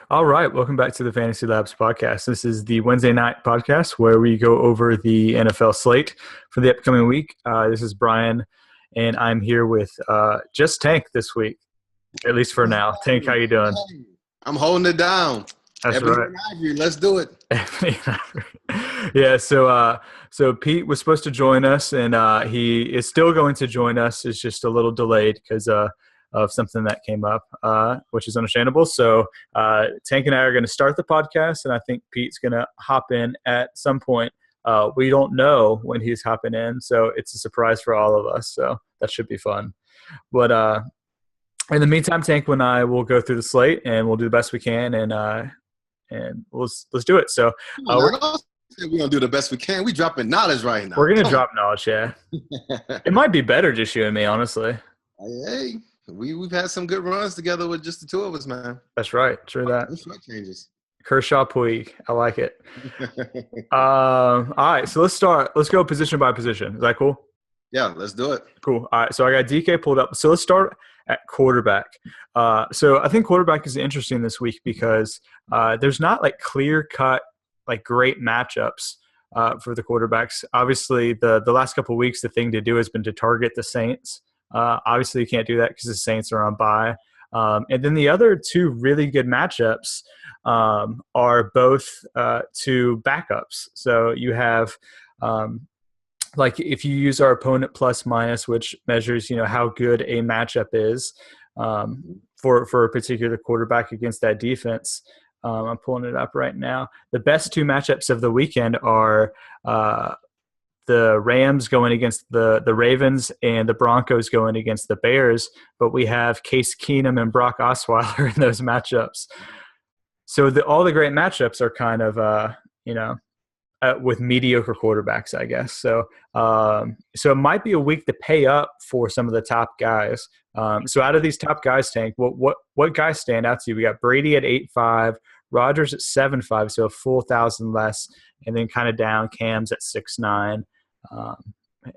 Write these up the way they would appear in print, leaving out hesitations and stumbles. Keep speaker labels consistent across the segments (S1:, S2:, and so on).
S1: All right, welcome back to the Fantasy Labs podcast. This is the Wednesday night podcast where we go over the NFL slate for the upcoming week. This is Bryan, and I'm here with just Tank this week, at least for now. Tank, how you doing?
S2: I'm holding it down.
S1: That's
S2: Ebony
S1: right.
S2: and Ivory, let's do it.
S1: Yeah, so Pete was supposed to join us, and he is still going to join us. It's just a little delayed because of something that came up, which is understandable. So Tank and I are going to start the podcast, and I think Pete's going to hop in at some point. We don't know when he's hopping in, so it's a surprise for all of us. So that should be fun. But in the meantime, Tank and I will go through the slate, and we'll do the best we can, and let's do it. So
S2: we're gonna do the best we can. We dropping knowledge right now.
S1: We're gonna drop knowledge, yeah. It might be better just you and me, honestly.
S2: Hey, we've had some good runs together with just the two of us, man.
S1: That's right. True that.
S2: Changes.
S1: Kershaw Puig. I like it. All right, so let's start. Let's go position by position. Is that cool?
S2: Yeah, let's do it.
S1: Cool. All right, so I got DK pulled up. So let's start at quarterback. So I think quarterback is interesting this week because there's not like clear-cut, like great matchups for the quarterbacks. Obviously, the last couple of weeks, the thing to do has been to target the Saints. Obviously, you can't do that because the Saints are on bye. And then the other two really good matchups are both two backups. So you have like if you use our opponent plus minus, which measures, how good a matchup is for a particular quarterback against that defense. I'm pulling it up right now. The best two matchups of the weekend are the Rams going against the Ravens and the Broncos going against the Bears, but we have Case Keenum and Brock Osweiler in those matchups. So all the great matchups are kind of, with mediocre quarterbacks, I guess. So it might be a week to pay up for some of the top guys. So out of these top guys, Tank, what guys stand out to you? We got Brady at 8.5, Rodgers at 7.5, so a full 1,000 less, and then kind of down Cam's at 6.9,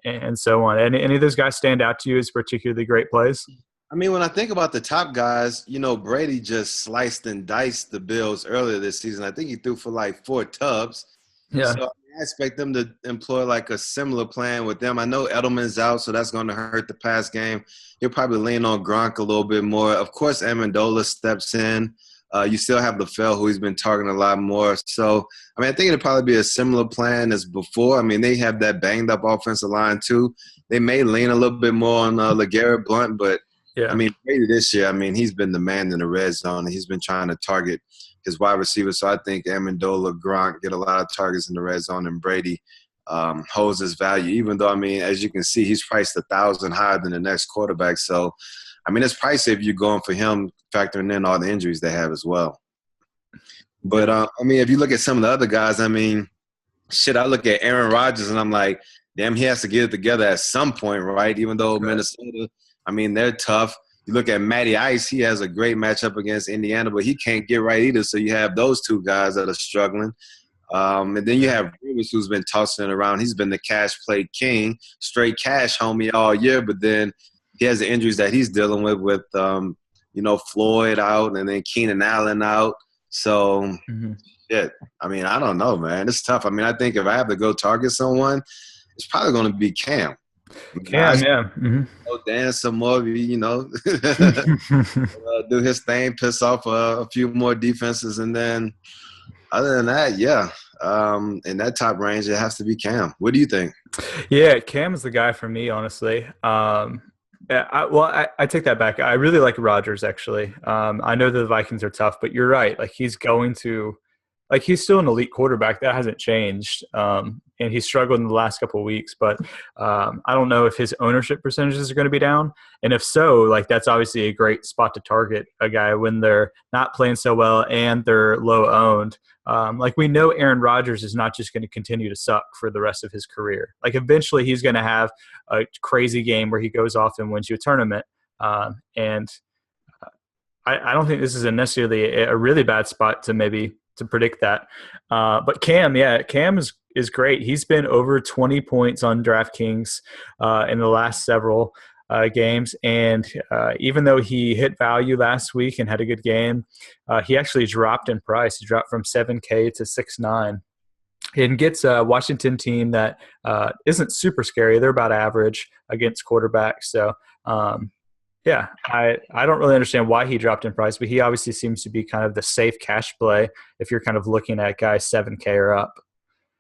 S1: and so on. Any of those guys stand out to you as particularly great plays?
S2: I mean, when I think about the top guys, Brady just sliced and diced the Bills earlier this season. I think he threw for like 4 tubs.
S1: Yeah.
S2: So I expect them to employ like a similar plan with them. I know Edelman's out, so that's going to hurt the pass game. He'll probably lean on Gronk a little bit more. Of course, Amendola steps in. You still have LaFell, who he's been targeting a lot more. So, I think it'll probably be a similar plan as before. They have that banged-up offensive line too. They may lean a little bit more on LeGarrette Blount, but,
S1: yeah.
S2: Brady this year, he's been the man in the red zone. He's been trying to target his wide receivers. So I think Amendola, Gronk get a lot of targets in the red zone, and Brady holds his value, even though, as you can see, he's priced 1,000 higher than the next quarterback. So, it's pricey if you're going for him, factoring in all the injuries they have as well. But, if you look at some of the other guys, I look at Aaron Rodgers and I'm like, damn, he has to get it together at some point, right? Even though Minnesota, they're tough. You look at Matty Ice, he has a great matchup against Indiana, but he can't get right either. So you have those two guys that are struggling. And then you have Rivers, who's been tossing it around. He's been the cash play king, straight cash homie all year, but then he has the injuries that he's dealing with Floyd out and then Keenan Allen out. So, I don't know, man. It's tough. I think if I have to go target someone, it's probably going to be Cam.
S1: Cam, yeah.
S2: Dance some more, do his thing, piss off a few more defenses, and then other than that, in that top range, it has to be Cam. What do you think?
S1: Yeah, Cam is the guy for me, honestly. I take that back. I really like Rodgers, actually. I know the Vikings are tough, but you're right. Like, he's still an elite quarterback. That hasn't changed. And he's struggled in the last couple of weeks, but I don't know if his ownership percentages are going to be down. And if so, that's obviously a great spot to target a guy when they're not playing so well and they're low owned. We know Aaron Rodgers is not just going to continue to suck for the rest of his career. Eventually he's going to have a crazy game where he goes off and wins you a tournament. And I don't think this is necessarily a really bad spot to predict that. But Cam is great. He's been over 20 points on DraftKings in the last several. games. And even though he hit value last week and had a good game, he actually dropped in price. He dropped from 7K to 6.9 and gets a Washington team that isn't super scary. They're about average against quarterbacks. So, yeah, I don't really understand why he dropped in price, but he obviously seems to be kind of the safe cash play if you're kind of looking at guys 7K or up.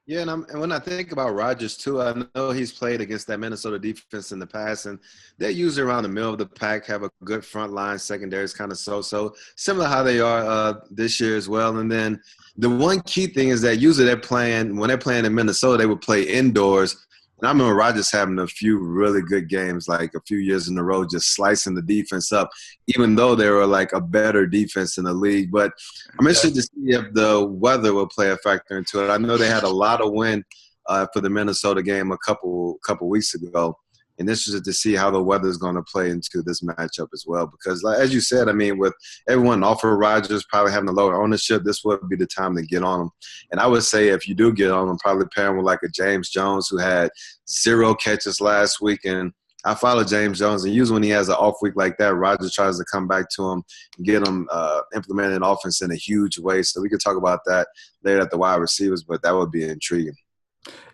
S2: Yeah, and when I think about Rodgers too, I know he's played against that Minnesota defense in the past, and they're usually around the middle of the pack, have a good front line, secondary is kind of so similar how they are this year as well. And then the one key thing is that usually when they're playing in Minnesota, they would play indoors. And I remember Rodgers having a few really good games, like a few years in a row, just slicing the defense up, even though they were like a better defense in the league. But I'm interested to see if the weather will play a factor into it. I know they had a lot of wind for the Minnesota game a couple weeks ago. And interested to see how the weather is going to play into this matchup as well. Because, like, as you said, I mean, with everyone offered Rodgers probably having a lower ownership, this would be the time to get on him. And I would say if you do get on him, probably pair him with like a James Jones who had 0 catches last week. And I follow James Jones. And usually when he has an off week like that, Rodgers tries to come back to him and get him implemented in offense in a huge way. So we could talk about that later at the wide receivers, but that would be intriguing.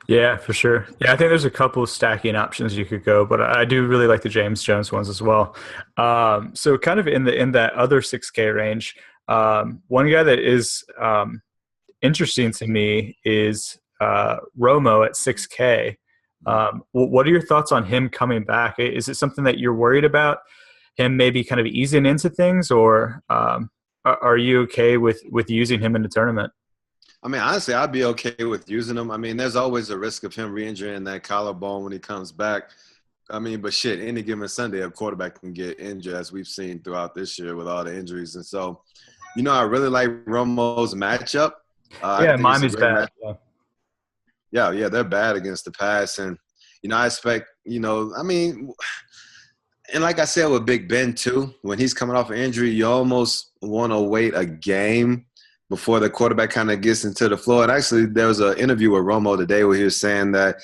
S1: Yeah, for sure. Yeah, I think there's a couple of stacking options you could go, but I do really like the James Jones ones as well. So kind of in that other 6K range, one guy that is interesting to me is Romo at 6K. What are your thoughts on him coming back? Is it something that you're worried about, him maybe kind of easing into things, or are you okay with using him in the tournament?
S2: I mean, honestly, I'd be okay with using him. I mean, there's always a risk of him re-injuring that collarbone when he comes back. I mean, but shit, any given Sunday, a quarterback can get injured, as we've seen throughout this year with all the injuries. And so, I really like Romo's matchup. I
S1: Yeah,
S2: think it's a
S1: Miami's
S2: great
S1: bad.
S2: matchup. Yeah, they're bad against the pass. And, I expect, I mean, and like I said with Big Ben, too, when he's coming off an injury, you almost want to wait a game before the quarterback kind of gets into the floor. And actually, there was an interview with Romo today where he was saying that,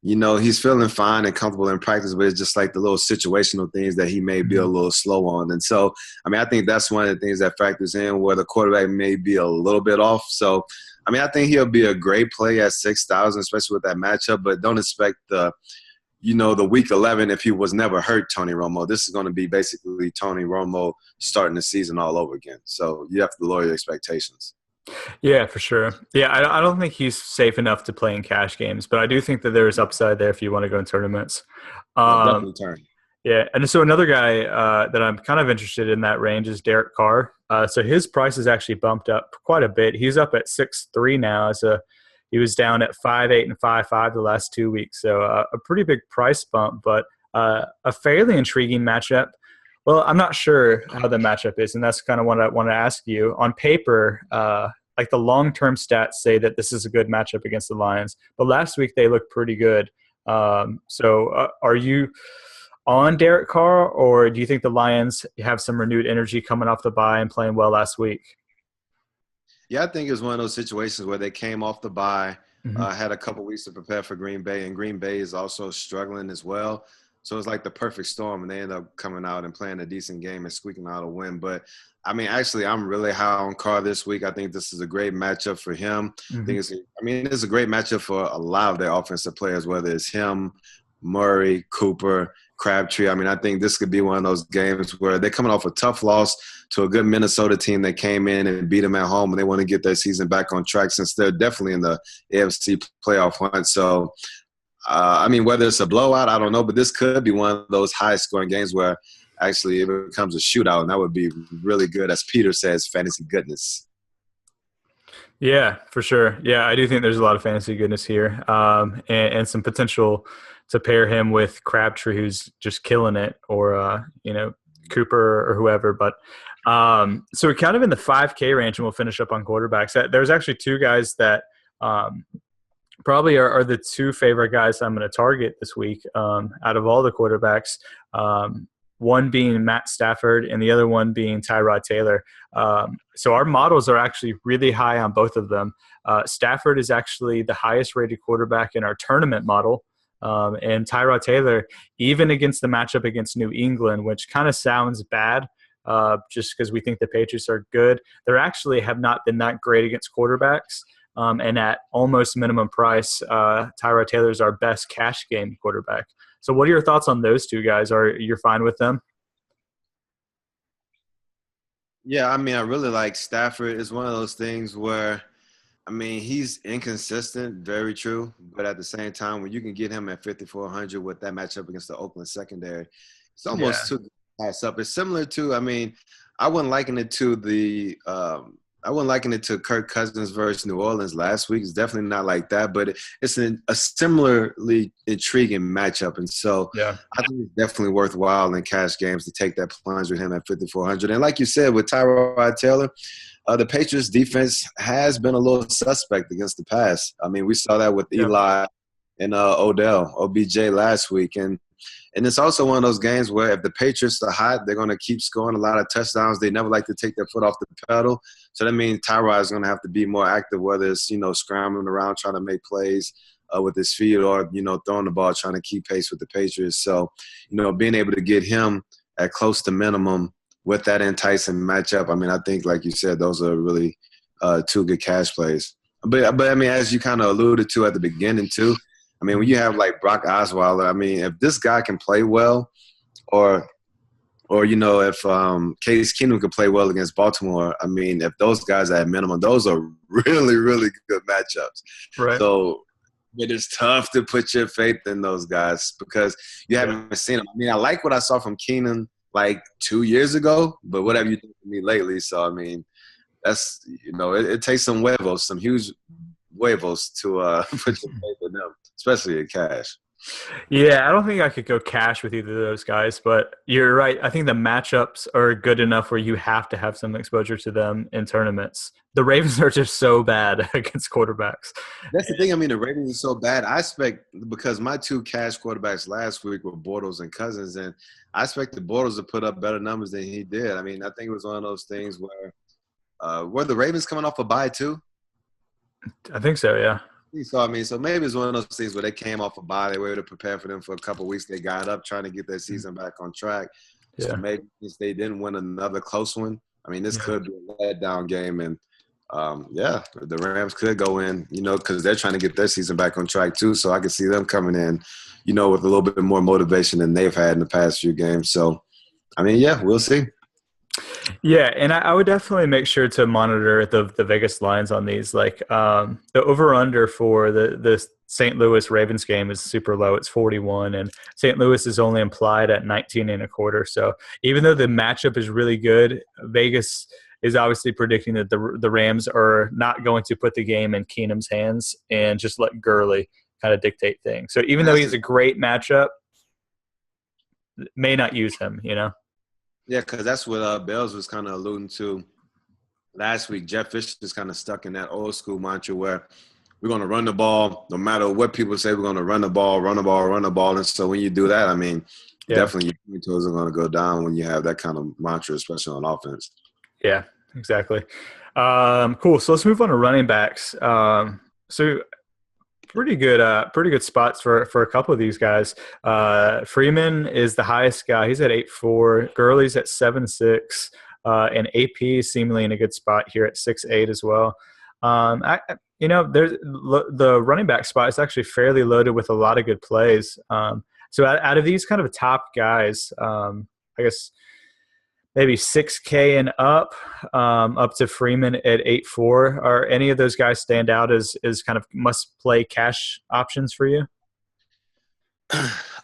S2: he's feeling fine and comfortable in practice, but it's just like the little situational things that he may be a little slow on. And so, I mean, I think that's one of the things that factors in where the quarterback may be a little bit off. So, I mean, I think he'll be a great play at 6,000, especially with that matchup, but don't expect the week 11 if he was never hurt, Tony Romo. This is going to be basically Tony Romo starting the season all over again. So you have to lower your expectations.
S1: Yeah, for sure. Yeah, I don't think he's safe enough to play in cash games, but I do think that there is upside there if you want to go in tournaments.
S2: Yeah, definitely turn.
S1: Yeah, and so another guy that I'm kind of interested in that range is Derek Carr. So his price is actually bumped up quite a bit. He's up at 6.3 now. He was down at 5.8 and 5.5 the last 2 weeks. So a pretty big price bump, but a fairly intriguing matchup. Well, I'm not sure how the matchup is, and that's kind of what I want to ask you. On paper, like the long-term stats say that this is a good matchup against the Lions, but last week they looked pretty good. So are you on Derek Carr, or do you think the Lions have some renewed energy coming off the bye and playing well last week?
S2: Yeah, I think it was one of those situations where they came off the bye, had a couple weeks to prepare for Green Bay, and Green Bay is also struggling as well. So it's like the perfect storm, and they end up coming out and playing a decent game and squeaking out a win. But, I mean, actually, I'm really high on Carr this week. I think this is a great matchup for him. It's a great matchup for a lot of their offensive players, whether it's him, Murray, Cooper, Crabtree. I mean, I think this could be one of those games where they're coming off a tough loss to a good Minnesota team that came in and beat them at home, and they want to get their season back on track since they're definitely in the AFC playoff hunt. So, I mean, whether it's a blowout, I don't know, but this could be one of those high-scoring games where actually it becomes a shootout, and that would be really good, as Peter says, fantasy goodness.
S1: Yeah, for sure. Yeah, I do think there's a lot of fantasy goodness here, and some potential to pair him with Crabtree, who's just killing it, or Cooper or whoever. But so we're kind of in the 5K range, and we'll finish up on quarterbacks. There's actually two guys that probably are the two favorite guys I'm going to target this week out of all the quarterbacks. One being Matt Stafford and the other one being Tyrod Taylor. So our models are actually really high on both of them. Stafford is actually the highest rated quarterback in our tournament model. And Tyrod Taylor, even against the matchup against New England, which kind of sounds bad, just because we think the Patriots are good, they actually have not been that great against quarterbacks. And at almost minimum price, Tyrod Taylor is our best cash game quarterback. So what are your thoughts on those two guys? Are you fine with them?
S2: Yeah, I mean, I really like Stafford. It's one of those things where, I mean, he's inconsistent, very true. But at the same time, when you can get him at 5,400 with that matchup against the Oakland secondary, it's
S1: Yeah.
S2: almost too good to pass up. It's similar to, I mean, I wouldn't liken it to I wouldn't liken it to Kirk Cousins versus New Orleans last week. It's definitely not like that, but it's a similarly intriguing matchup. And so
S1: Yeah.
S2: I think it's definitely worthwhile in cash games to take that plunge with him at 5,400. And like you said, with Tyrod Taylor, the Patriots defense has been a little suspect against the pass. I mean, we saw that with
S1: Yeah.
S2: Eli and Odell, OBJ last week. And it's also one of those games where if the Patriots are hot, they're going to keep scoring a lot of touchdowns. They never like to take their foot off the pedal. So that means Tyrod is going to have to be more active, whether it's, scrambling around trying to make plays with his feet or, throwing the ball, trying to keep pace with the Patriots. So, being able to get him at close to minimum with that enticing matchup, I mean, I think, like you said, those are really two good cash plays. But I mean, as you kind of alluded to at the beginning too, I mean, when you have like Brock Osweiler, I mean, if this guy can play well, or if Case Keenum could play well against Baltimore, I mean, if those guys are at minimum, those are really, really good matchups.
S1: Right.
S2: So it is tough to put your faith in those guys because you
S1: Yeah.
S2: haven't seen them. I mean, I like what I saw from Keenan like 2 years ago, but what have you done for me lately? So, I mean, that's, it takes some huevos, some huge huevos to put your faith in them, especially in cash.
S1: Yeah, I don't think I could go cash with either of those guys, but you're right. I think the matchups are good enough where you have to have some exposure to them in tournaments. The Ravens are just so bad against quarterbacks.
S2: That's the thing. I mean, the Ravens are so bad. I expect because my two cash quarterbacks last week were Bortles and Cousins, and I expected Bortles to put up better numbers than he did. I mean, I think it was one of those things where were the Ravens coming off a bye too?
S1: I think so, yeah.
S2: So I mean, so maybe it's one of those things where they came off a bye, they were able to prepare for them for a couple of weeks. They got up trying to get their season back on track. So
S1: Yeah.
S2: maybe if they didn't win another close one, I mean, this
S1: Yeah.
S2: could be a letdown game, and yeah, the Rams could go in, because they're trying to get their season back on track too. So I could see them coming in, with a little bit more motivation than they've had in the past few games. So, I mean, yeah, we'll see.
S1: Yeah, and I would definitely make sure to monitor the Vegas lines on these. Like the over under for the St. Louis Ravens game is super low. It's 41, and St. Louis is only implied at 19 and a quarter. So even though the matchup is really good, Vegas is obviously predicting that the Rams are not going to put the game in Keenum's hands and just let Gurley kind of dictate things. So even though he's a great matchup, may not use him.
S2: Yeah, because that's what Bells was kind of alluding to last week. Jeff Fisher is kind of stuck in that old school mantra where we're going to run the ball no matter what people say. We're going to run the ball, run the ball, run the ball. And so when you do that, I mean, definitely your toes are going to go down when you have that kind of mantra, especially on offense.
S1: Yeah, exactly. Cool. So let's move on to running backs. So pretty good spots for a couple of these guys. Freeman is the highest guy. He's at 8.4. Gurley's at 7.6. And AP is seemingly in a good spot here at 6.8 as well. There's the running back spot is actually fairly loaded with a lot of good plays. So out of these kind of top guys, I guess maybe 6K and up to Freeman at 8.4. Are any of those guys stand out as kind of must play cash options for you?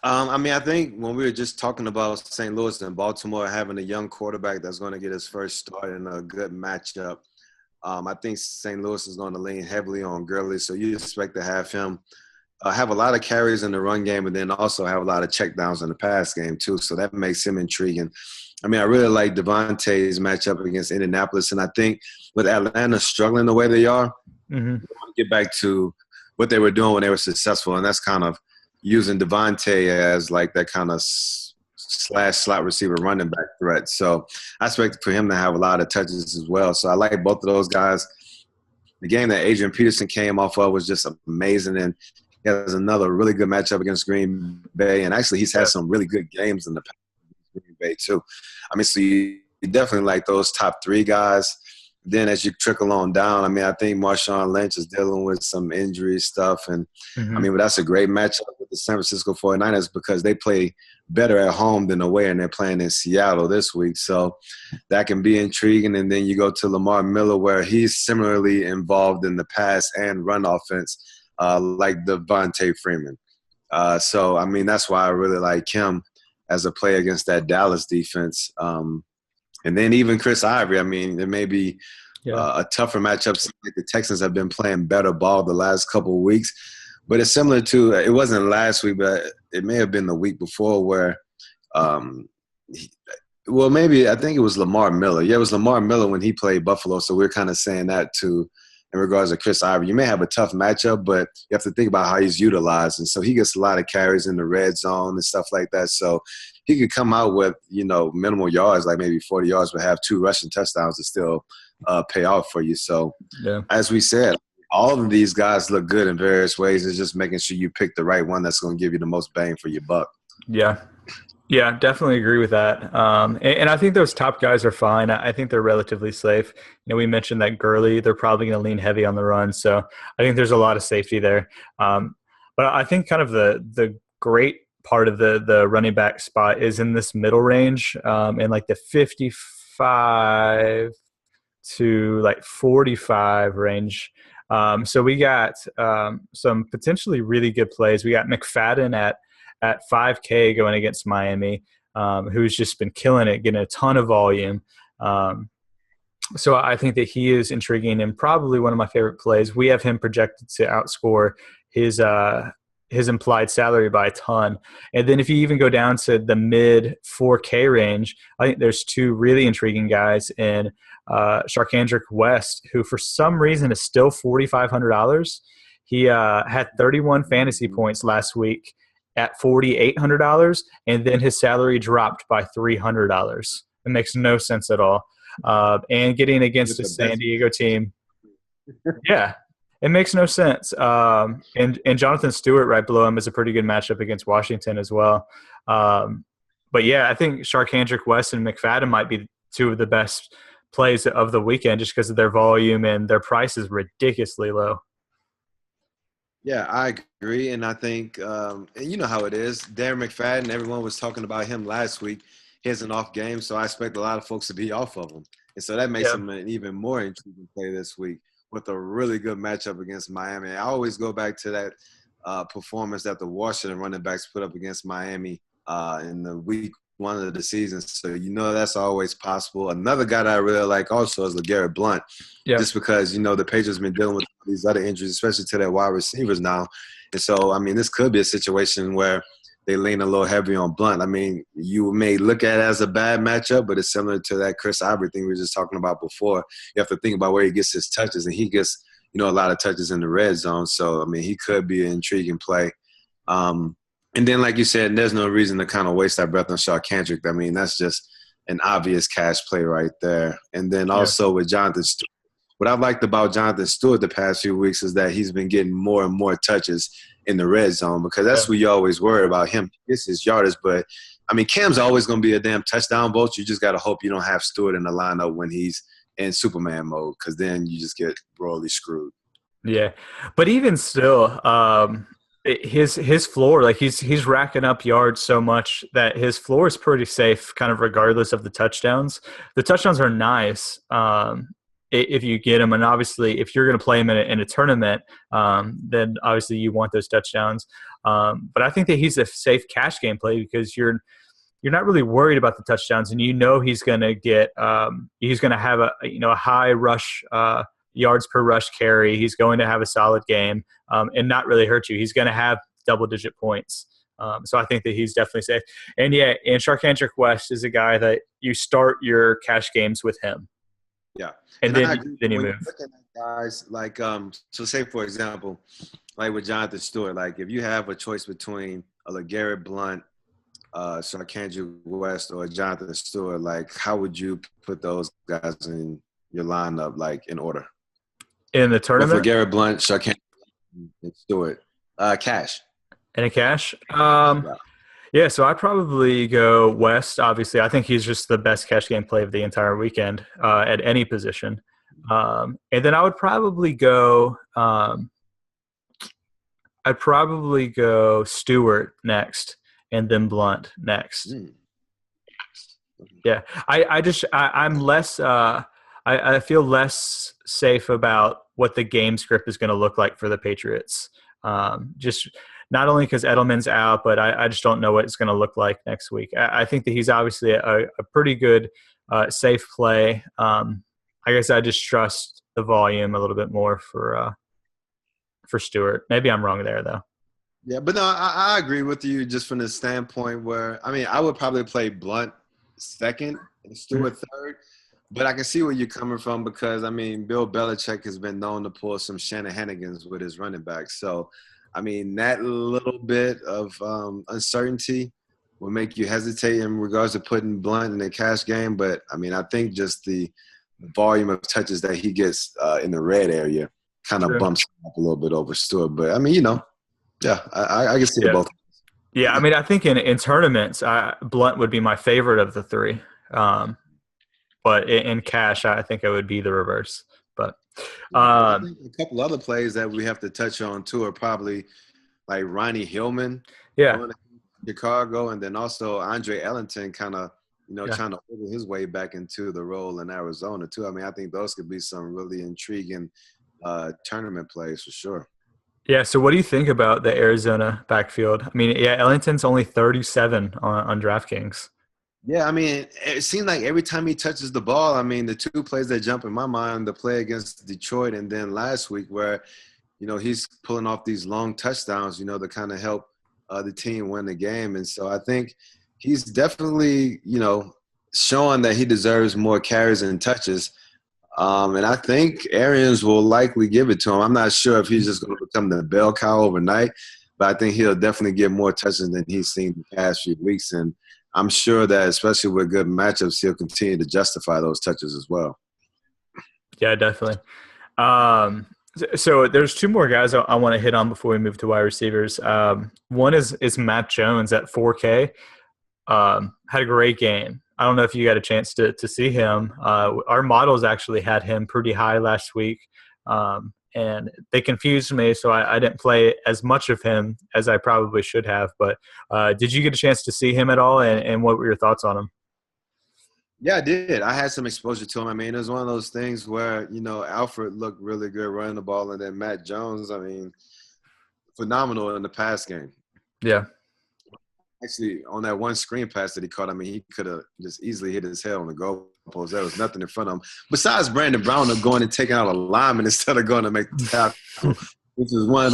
S2: I mean, I think when we were just talking about St. Louis and Baltimore having a young quarterback that's going to get his first start in a good matchup, I think St. Louis is going to lean heavily on Gurley. So you expect to have him have a lot of carries in the run game and then also have a lot of checkdowns in the pass game too. So that makes him intriguing. I mean, I really like Devontae's matchup against Indianapolis. And I think with Atlanta struggling the way they are, they want to get back to what they were doing when they were successful. And that's kind of using Devontae as like that kind of slash slot receiver running back threat. So I expect for him to have a lot of touches as well. So I like both of those guys. The game that Adrian Peterson came off of was just amazing. And He has another really good matchup against Green Bay, and actually he's had
S1: Yeah.
S2: some really good games in the past against Green Bay too. I mean, so you definitely like those top three guys. Then as you trickle on down, I mean, I think Marshawn Lynch is dealing with some injury stuff. And, I
S1: Hmm.
S2: mean, but that's a great matchup with the San Francisco 49ers because they play better at home than away, and they're playing in Seattle this week. So that can be intriguing. And then you go to Lamar Miller, where he's similarly involved in the pass and run offense, like Devontae Freeman. So, I mean, that's why I really like him as a play against that Dallas defense. And then even Chris Ivory, I mean, it may be
S1: Yeah.
S2: a tougher matchup. Seems like the Texans have been playing better ball the last couple of weeks. But it's similar to, it wasn't last week, but it may have been the week before where um, he, well, maybe I think it was Lamar Miller. Yeah, it was Lamar Miller when he played Buffalo. So we're kind of saying that too in regards to Chris Ivory. You may have a tough matchup, but you have to think about how he's utilized. And so he gets a lot of carries in the red zone and stuff like that. So he could come out with, minimal yards, like maybe 40 yards, but have 2 rushing touchdowns to still pay off for you. So
S1: Yeah.
S2: as we said, all of these guys look good in various ways. It's just making sure you pick the right one that's going to give you the most bang for your buck.
S1: Yeah. Yeah, definitely agree with that. And I think those top guys are fine. I think they're relatively safe. We mentioned that Gurley, they're probably going to lean heavy on the run. So I think there's a lot of safety there. But I think kind of the great part of the running back spot is in this middle range, in like the 55 to like 45 range. So we got some potentially really good plays. We got McFadden at 5K going against Miami, who's just been killing it, getting a ton of volume. So I think that he is intriguing and probably one of my favorite plays. We have him projected to outscore his implied salary by a ton. And then if you even go down to the mid 4K range, I think there's 2 really intriguing guys in Sharkandrick West, who for some reason is still $4,500. He had 31 fantasy points last week at $4,800, and then his salary dropped by $300. It makes no sense at all. And getting against
S2: With
S1: a
S2: the
S1: San
S2: best.
S1: Diego team, yeah, it makes no sense. And Jonathan Stewart right below him is a pretty good matchup against Washington as well. But yeah, I think Sharkandrick West and McFadden might be 2 of the best plays of the weekend just because of their volume and their price is ridiculously low.
S2: Yeah, I agree. And I think, and you know how it is. Darren McFadden, everyone was talking about him last week. He has an off game, so I expect a lot of folks to be off of him. And so that makes
S1: Yeah,
S2: him an even more intriguing play this week with a really good matchup against Miami. I always go back to that performance that the Washington running backs put up against Miami in the week 1 of the season. So that's always possible. Another guy that I really like also is LeGarrette Blount,
S1: yeah,
S2: just because the Patriots have been dealing with these other injuries, especially to their wide receivers now. And so, I mean, this could be a situation where they lean a little heavy on Blount. I mean, you may look at it as a bad matchup, but it's similar to that Chris Ivory thing we were just talking about before. You have to think about where he gets his touches, and he gets a lot of touches in the red zone. So, I mean, he could be an intriguing play. And then, like you said, there's no reason to kind of waste our breath on Sharkandrick. I mean, that's just an obvious cash play right there. And then
S1: yeah,
S2: also with Jonathan Stewart, what I've liked about Jonathan Stewart the past few weeks is that he's been getting more and more touches in the red zone because
S1: yeah,
S2: that's what you always worry about him. He gets his yardage, but I mean, Cam's always going to be a damn touchdown bolt. You just got to hope you don't have Stewart in the lineup when he's in Superman mode because then you just get royally screwed.
S1: yeah. But even still, his floor, like he's racking up yards so much that his floor is pretty safe, kind of regardless of the touchdowns. The touchdowns are nice if you get them, and obviously if you're going to play him in a tournament, then obviously you want those touchdowns. But I think that he's a safe cash game play because you're not really worried about the touchdowns, and he's going to get he's going to have a high rush yards per rush carry. He's going to have a solid game and not really hurt you. He's going to have double-digit points. So I think that he's definitely safe. And yeah, and Sharkandrick West is a guy that you start your cash games with him,
S2: Yeah.
S1: and
S2: And I
S1: then
S2: agree.
S1: then you
S2: When you're
S1: move.
S2: looking at guys like, so say, for example, like with Jonathan Stewart, like if you have a choice between a LeGarrette Blount, Sarkandrick West, or Jonathan Stewart, like how would you put those guys in your lineup, like in order?
S1: In the
S2: With
S1: tournament,
S2: LeGarrette Blount, Sarkandrick, and Stewart. Cash.
S1: And a cash.
S2: Yeah.
S1: Yeah, so I'd probably go West. Obviously, I think he's just the best cash game play of the entire weekend at any position. And then I would probably go. I'd probably go Stewart next, and then Blunt next.
S2: Mm.
S1: Yeah, I'm less. I feel less safe about what the game script is going to look like for the Patriots. Just not only because Edelman's out, but I just don't know what it's going to look like next week. I think that he's obviously a pretty good, safe play. I guess I just trust the volume a little bit more for Stewart. Maybe I'm wrong there though.
S2: Yeah, but no, I agree with you just from the standpoint where, I mean, I would probably play Blunt second and Stewart third. But I can see where you're coming from because, I mean, Bill Belichick has been known to pull some Shanahanigans with his running backs. So, I mean, that little bit of uncertainty will make you hesitate in regards to putting Blunt in the cash game. But, I mean, I think just the volume of touches that he gets in the red area kind of
S1: True.
S2: bumps him up a little bit over Stewart. But, I mean, yeah, I can see it
S1: Yeah.
S2: both.
S1: Yeah, I mean, I think in tournaments, Blunt would be my favorite of the three. But in cash, I think it would be the reverse. But
S2: I think a couple other plays that we have to touch on too are probably like Ronnie Hillman
S1: yeah,
S2: going to Chicago, and then also Andre Ellington kind of
S1: yeah.
S2: trying to wiggle his way back into the role in Arizona too. I mean, I think those could be some really intriguing tournament plays for sure.
S1: Yeah, so what do you think about the Arizona backfield? I mean, yeah, Ellington's only 37 on DraftKings.
S2: Yeah, I mean, it seems like every time he touches the ball, I mean, the two plays that jump in my mind, the play against Detroit and then last week where, he's pulling off these long touchdowns, to kind of help the team win the game. And so I think he's definitely, showing that he deserves more carries and touches. And I think Arians will likely give it to him. I'm not sure if he's just going to become the bell cow overnight, but I think he'll definitely get more touches than he's seen the past few weeks. And I'm sure that, especially with good matchups, he'll continue to justify those touches as well.
S1: Yeah, definitely. So there's two more guys I want to hit on before we move to wide receivers. One is Matt Jones at 4K. Had a great game. I don't know if you got a chance to see him. Our models actually had him pretty high last week, and they confused me, so I didn't play as much of him as I probably should have. But did you get a chance to see him at all, and what were your thoughts on him?
S2: Yeah, I did. I had some exposure to him. I mean, it was one of those things where, Alfred looked really good running the ball, and then Matt Jones, I mean, phenomenal in the pass game.
S1: Yeah.
S2: Actually, on that one screen pass that he caught, I mean, he could have just easily hit his head on the goalpost. There was nothing in front of him. Besides Brandon Brown going and taking out a lineman instead of going to make the tackle, which is one of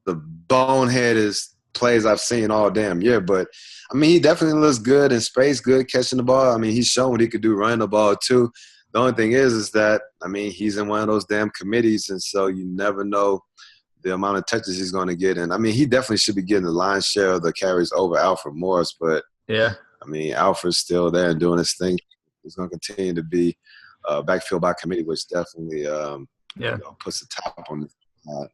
S2: the boneheadest plays I've seen all damn year. But, I mean, he definitely looks good in space, good catching the ball. I mean, he's shown what he could do running the ball too. The only thing is that, I mean, he's in one of those damn committees, and so you never know the amount of touches he's going to get. And, I mean, he definitely should be getting the lion's share of the carries over Alfred Morris. But,
S1: yeah,
S2: I mean, Alfred's still there and doing his thing. He's going to continue to be backfield by committee, which definitely puts the top on the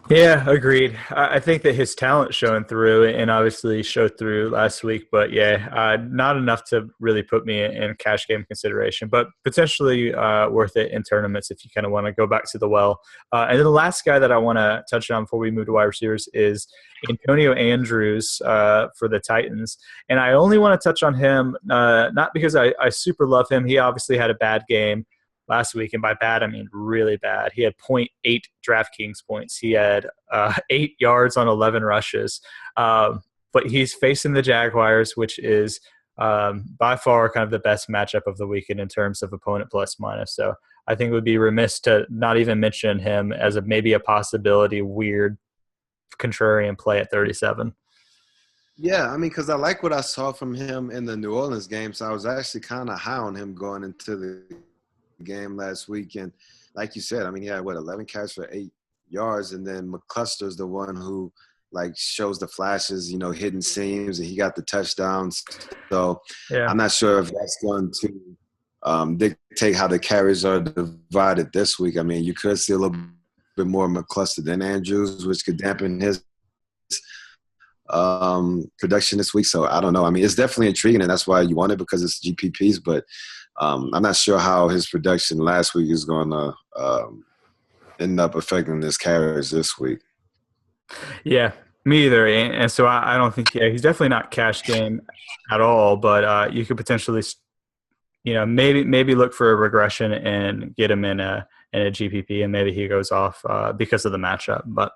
S1: Yeah, agreed. I think that his talent showing through and obviously showed through last week, but not enough to really put me in cash game consideration, but potentially worth it in tournaments if you kind of want to go back to the well. And then the last guy that I want to touch on before we move to wide receivers is Antonio Andrews for the Titans. And I only want to touch on him, not because I super love him. He obviously had a bad game last week, and by bad I mean really bad. He had 0.8 DraftKings points. He had 8 yards on 11 rushes. But he's facing the Jaguars, which is by far kind of the best matchup of the weekend in terms of opponent plus minus. So I think it would be remiss to not even mention him as maybe a possibility weird contrarian play at 37.
S2: Yeah, I mean, because I like what I saw from him in the New Orleans game, so I was actually kind of high on him going into the game last week. And like you said, I mean, he had 11 catches for 8 yards, and then McCluster's the one who shows the flashes, hidden seams, and he got the touchdowns. So I'm not sure if that's going to dictate how the carries are divided this week. I mean, you could see a little bit more McCluster than Andrews, which could dampen his production this week. So I don't know. I mean, it's definitely intriguing, and that's why you want it because it's GPPs. But I'm not sure how his production last week is going to end up affecting his carries this week.
S1: Yeah, me either. And so I don't think, he's definitely not cash game at all, but you could potentially, maybe look for a regression and get him in a GPP, and maybe he goes off because of the matchup. But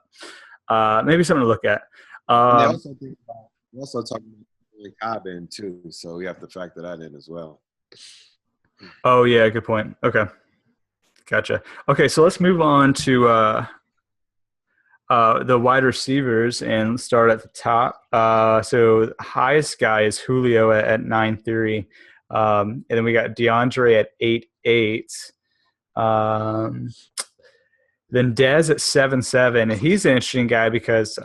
S1: maybe something to look at.
S2: And they also talking about Cobbin too, so we have to factor that in as well.
S1: Oh yeah, good point. Okay, gotcha. Okay, so let's move on to the wide receivers and start at the top. So the highest guy is Julio at 9.3. And then we got DeAndre at 8.8. Then Dez at 7.7. And he's an interesting guy because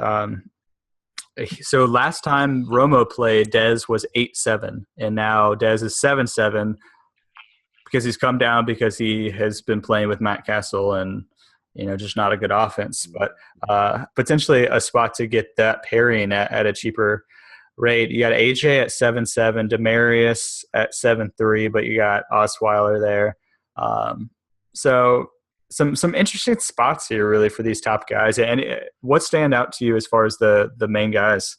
S1: so last time Romo played, Dez was 8.7. And now Dez is 7.7 because he's come down because he has been playing with Matt Castle and just not a good offense, but potentially a spot to get that pairing at a cheaper rate. You got AJ at 7.7, Demarius at 7.3, but you got Osweiler there. So some interesting spots here really for these top guys. And what stand out to you as far as the main guys?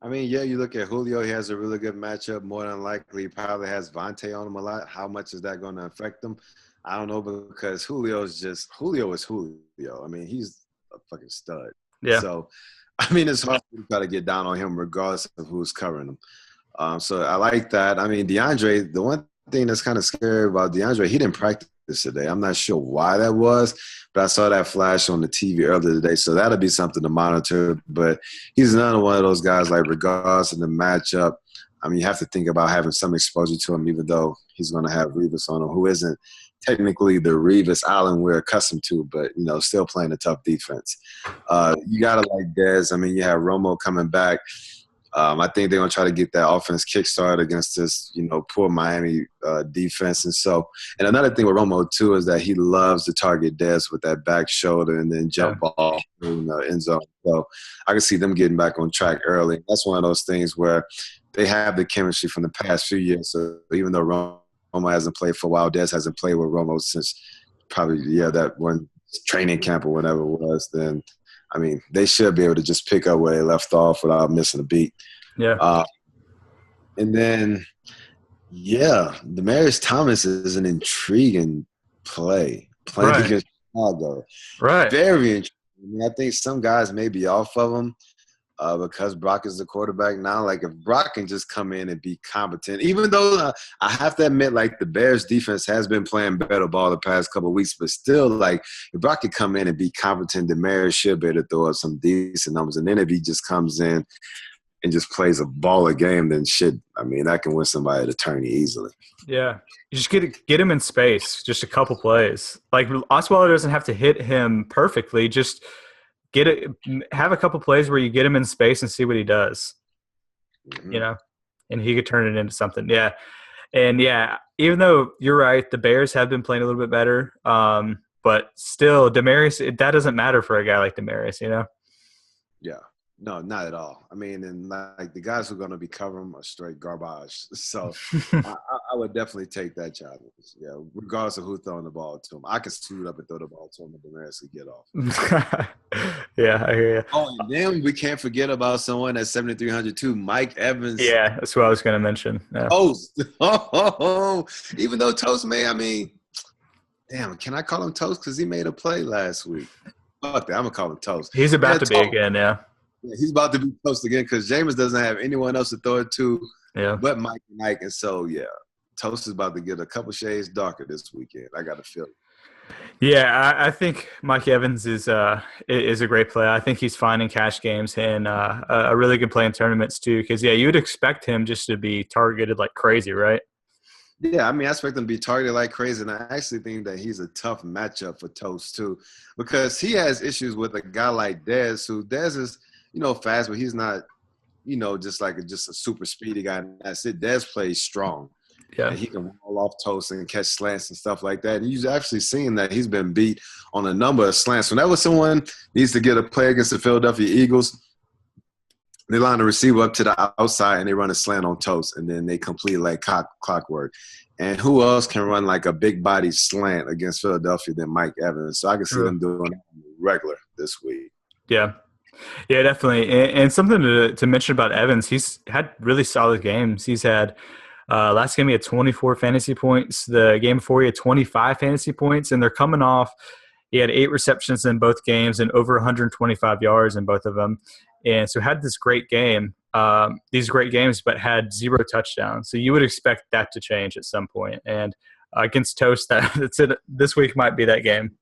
S2: I mean, yeah, you look at Julio, he has a really good matchup. More than likely, he probably has Vontae on him a lot. How much is that going to affect him? I don't know, because Julio is Julio. I mean, he's a fucking stud.
S1: Yeah.
S2: So, I mean, it's hard to try to get down on him regardless of who's covering him. So I like that. I mean, DeAndre, the one thing that's kind of scary about DeAndre, he didn't practice today. I'm not sure why that was, but I saw that flash on the TV earlier today. So that'll be something to monitor. But he's another one of those guys, like, regardless of the matchup, I mean, you have to think about having some exposure to him, even though he's going to have Revis on him, who isn't technically the Revis Island we're accustomed to, but, still playing a tough defense. You got to like Dez. I mean, you have Romo coming back. I think they're going to try to get that offense kickstarted against this, poor Miami defense. And another thing with Romo, too, is that he loves to target Dez with that back shoulder and then jump ball in the end zone. So I can see them getting back on track early. That's one of those things where they have the chemistry from the past few years. So even though Romo hasn't played for a while, Dez hasn't played with Romo since probably, that one training camp or whatever it was, then – I mean, they should be able to just pick up where they left off without missing a beat.
S1: Yeah.
S2: And then, Demaryius Thomas is an intriguing play playing against Chicago.
S1: Right.
S2: Very interesting. I mean, I think some guys may be off of him because Brock is the quarterback now. Like, if Brock can just come in and be competent, even though I have to admit, like, the Bears defense has been playing better ball the past couple of weeks, but still, like, if Brock can come in and be competent, Demaryius should be able to throw up some decent numbers. And then if he just comes in and just plays a baller game, then that can win somebody the tourney easily.
S1: Yeah. You just get him in space, just a couple plays. Like, Osweiler doesn't have to hit him perfectly, just – have a couple plays where you get him in space and see what he does, and he could turn it into something. Yeah. And even though you're right, the Bears have been playing a little bit better. But still Demaryius, that doesn't matter for a guy like Demaryius,
S2: Yeah. No, not at all. I mean, and like the guys who are going to be covering are straight garbage. So I would definitely take that challenge. Yeah, regardless of who's throwing the ball to him. I could suit up and throw the ball to him and Demaryius could get off.
S1: Yeah, I hear you.
S2: Oh, and then we can't forget about someone at 7,300 too, Mike Evans.
S1: Yeah, that's what I was going to mention. Yeah.
S2: Toast. Even though Toast damn, can I call him Toast? Because he made a play last week. Fuck that, I'm going to call him Toast.
S1: He's about to be again, yeah.
S2: Yeah, he's about to be Toast again because Jameis doesn't have anyone else to throw it to but Mike and Ike. And so, Toast is about to get a couple shades darker this weekend. I got to feel it.
S1: Yeah, I think Mike Evans is a great play. I think he's fine in cash games and a really good play in tournaments too because, you would expect him just to be targeted like crazy, right?
S2: Yeah, I mean, I expect him to be targeted like crazy, and I actually think that he's a tough matchup for Toast too because he has issues with a guy like Dez, who Dez is – fast, but he's not, just a super speedy guy. And that's it. Dez plays strong.
S1: Yeah.
S2: and he can roll off toast and catch slants and stuff like that. And you've actually seen that he's been beat on a number of slants. Whenever someone needs to get a play against the Philadelphia Eagles, they line the receiver up to the outside and they run a slant on toast, and then they complete like clockwork. And who else can run like a big body slant against Philadelphia than Mike Evans? So I can see
S1: True.
S2: them doing it regular this week.
S1: Yeah. Yeah, definitely. And something to mention about Evans, he's had really solid games. He's had last game he had 24 fantasy points. The game before he had 25 fantasy points, and they're coming off. He had 8 receptions in both games and over 125 yards in both of them. And so had this great game, these great games, but had 0 touchdowns. So you would expect that to change at some point. And against Toast, that's it. This week might be that game.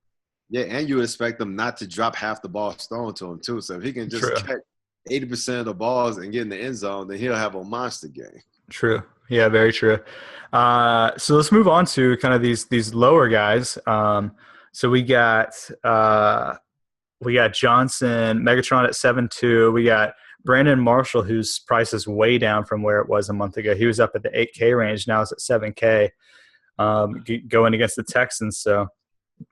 S2: Yeah, and you would expect them not to drop half the ball thrown to him too. So if he can just
S1: True.
S2: catch 80% of the balls and get in the end zone, then he'll have a monster game.
S1: True. Yeah, very true. So let's move on to kind of these lower guys. So we got Johnson, Megatron at 7.2. We got Brandon Marshall, whose price is way down from where it was a month ago. He was up at the 8K range. Now it's at 7K, going against the Texans. So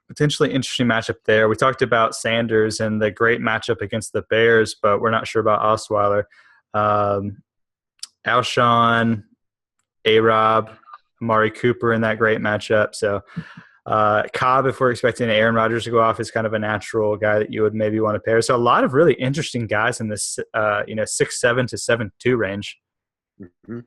S1: potentially interesting matchup there. We talked about Sanders and the great matchup against the Bears, but we're not sure about Osweiler. Alshon, A-Rob, Amari Cooper in that great matchup. So Cobb, if we're expecting Aaron Rodgers to go off, is kind of a natural guy that you would maybe want to pair. So a lot of really interesting guys in this 6'7" to 7'2" range.
S2: Mm-hmm.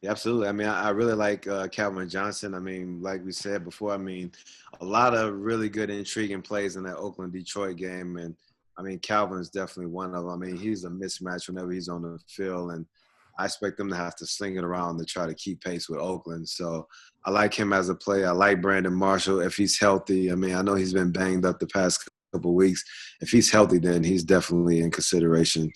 S2: Yeah, absolutely. I mean, I really like Calvin Johnson. I mean, like we said before, I mean, a lot of really good, intriguing plays in that Oakland-Detroit game. And, I mean, Calvin's definitely one of them. I mean, he's a mismatch whenever he's on the field. And I expect them to have to sling it around to try to keep pace with Oakland. So I like him as a player. I like Brandon Marshall if he's healthy. I mean, I know he's been banged up the past couple of weeks. If he's healthy, then he's definitely in consideration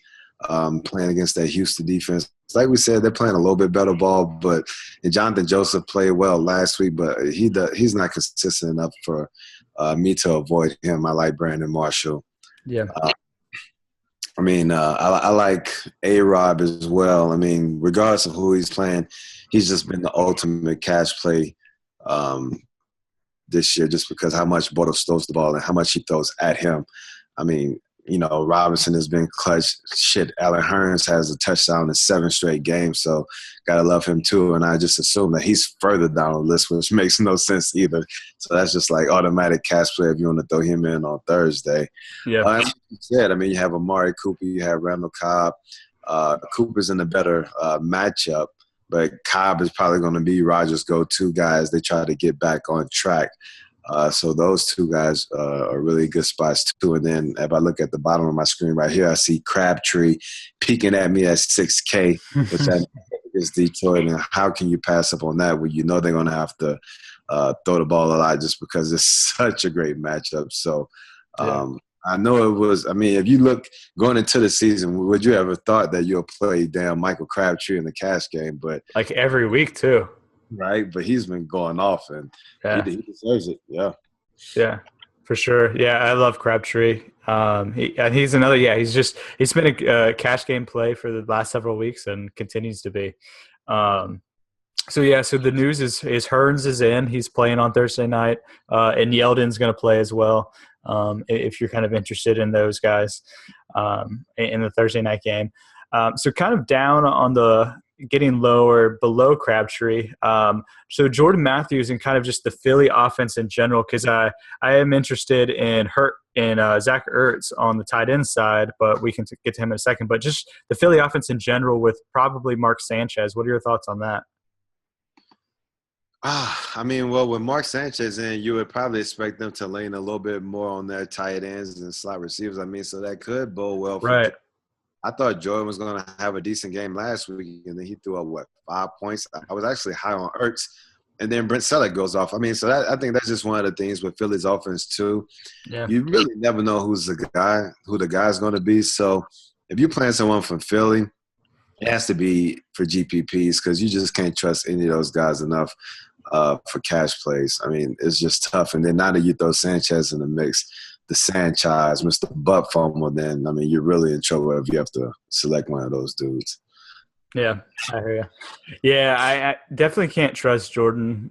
S2: playing against that Houston defense. Like we said, they're playing a little bit better ball, but Jonathan Joseph played well last week, but he's not consistent enough for me to avoid him. I like Brandon Marshall.
S1: Yeah.
S2: I like A-Rob as well. I mean, regardless of who he's playing, he's just been the ultimate cash play this year just because how much Bortles throws the ball and how much he throws at him. I mean, Robinson has been clutch. Shit, Allen Hurns has a touchdown in 7 straight games, so got to love him too. And I just assume that he's further down the list, which makes no sense either. So that's just like automatic cash play if you want to throw him in on Thursday.
S1: Yeah.
S2: Like you said, I mean, you have Amari Cooper, you have Randall Cobb. Cooper's in a better matchup, but Cobb is probably going to be Rodgers' go-to guys. They try to get back on track. So those two guys are really good spots too. And then if I look at the bottom of my screen right here, I see Crabtree peeking at me at 6K, which I think is Detroit. And how can you pass up on that when you know they're going to have to throw the ball a lot just because it's such a great matchup. So I know it was – I mean, if you look going into the season, would you ever thought that you'll play damn Michael Crabtree in the cash game? But
S1: like every week too.
S2: Right, but he's been going off, and he deserves it.
S1: Yeah, for sure. Yeah, I love Crabtree. He's another. Yeah, he's been a cash game play for the last several weeks and continues to be. So the news is Hurns is in. He's playing on Thursday night, and Yeldon's going to play as well. If you're kind of interested in those guys in the Thursday night game, so kind of down on the getting lower below Crabtree. So Jordan Matthews and kind of just the Philly offense in general, because I am interested in Zach Ertz on the tight end side, but we can get to him in a second. But just the Philly offense in general with probably Mark Sanchez. What are your thoughts on that?
S2: I mean, well, with Mark Sanchez in, you would probably expect them to lean a little bit more on their tight ends and slot receivers. I mean, so that could bode well for
S1: right.
S2: I thought Jordan was going to have a decent game last week, and then he threw up, 5 points? I was actually high on Ertz, and then Brent Selleck goes off. I mean, so I think that's just one of the things with Philly's offense too.
S1: Yeah.
S2: You really never know who the guy's going to be. So if you're playing someone from Philly, it has to be for GPPs because you just can't trust any of those guys enough for cash plays. I mean, it's just tough. And then now that you throw Sanchez in the mix, the Sanchez, Mr. Butt fumble, then, I mean, you're really in trouble if you have to select one of those dudes.
S1: Yeah, I hear you. Yeah, I definitely can't trust Jordan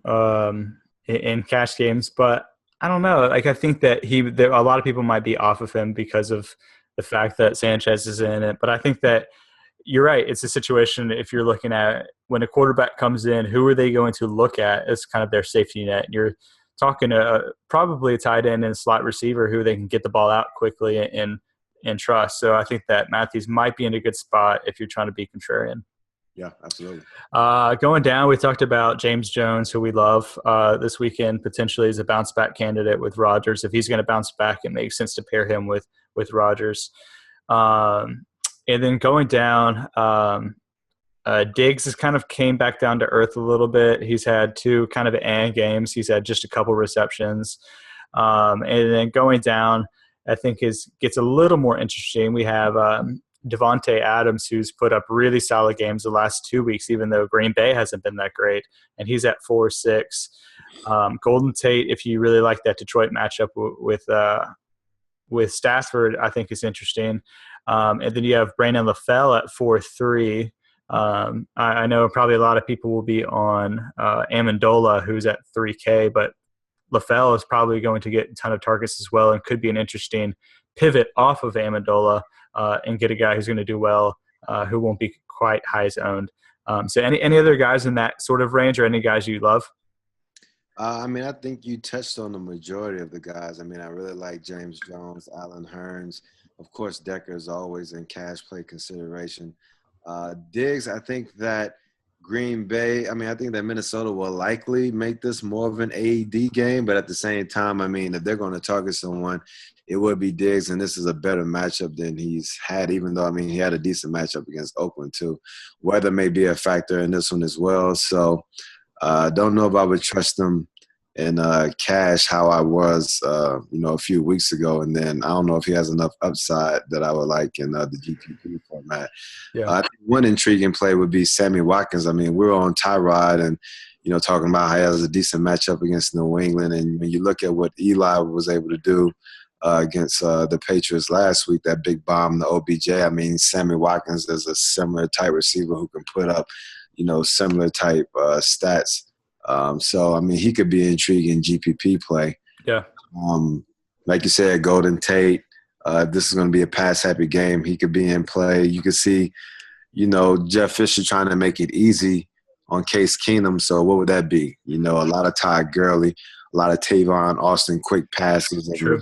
S1: in cash games, but I don't know. Like I think that a lot of people might be off of him because of the fact that Sanchez is in it. But I think that you're right. It's a situation if you're looking at when a quarterback comes in, who are they going to look at as kind of their safety net? You're talking to probably a tight end and a slot receiver who they can get the ball out quickly and trust. So I think that Matthews might be in a good spot if you're trying to be contrarian.
S2: Yeah, absolutely.
S1: Going down, we talked about James Jones, who we love this weekend, potentially as a bounce back candidate with Rodgers. If he's going to bounce back, it makes sense to pair him with Rodgers. And then going down, Diggs has kind of came back down to earth a little bit. He's had two kind of games. He's had just a couple receptions. And then going down, I think gets a little more interesting. We have Devontae Adams, who's put up really solid games the last 2 weeks, even though Green Bay hasn't been that great, and he's at 4-6. Golden Tate, if you really like that Detroit matchup with Stafford, I think is interesting. And then you have Brandon LaFell at 4-3. I know probably a lot of people will be on Amendola, who's at 3K, but LaFell is probably going to get a ton of targets as well and could be an interesting pivot off of Amendola and get a guy who's going to do well, who won't be quite highs owned. So any other guys in that sort of range or any guys you love?
S2: I mean, I think you touched on the majority of the guys. I mean, I really like James Jones, Allen Hurns. Of course, Decker is always in cash play consideration. Diggs, I think that Green Bay, I mean, I think that Minnesota will likely make this more of an AED game, but at the same time, I mean, if they're going to target someone, it would be Diggs, and this is a better matchup than he's had, even though, I mean, he had a decent matchup against Oakland, too. Weather may be a factor in this one as well, so don't know if I would trust him in cash how I was, a few weeks ago. And then I don't know if he has enough upside that I would like in the GPP format.
S1: Yeah.
S2: I think one intriguing play would be Sammy Watkins. I mean, we're on Tyrod and, talking about how he has a decent matchup against New England. And when you look at what Eli was able to do against the Patriots last week, that big bomb, the OBJ, I mean, Sammy Watkins is a similar type receiver who can put up, similar type stats. So, I mean, he could be an intriguing GPP play.
S1: Yeah.
S2: Like you said, Golden Tate, this is going to be a pass-happy game. He could be in play. You could see, Jeff Fisher trying to make it easy on Case Keenum. So what would that be? A lot of Todd Gurley, a lot of Tavon Austin quick passes.
S1: True.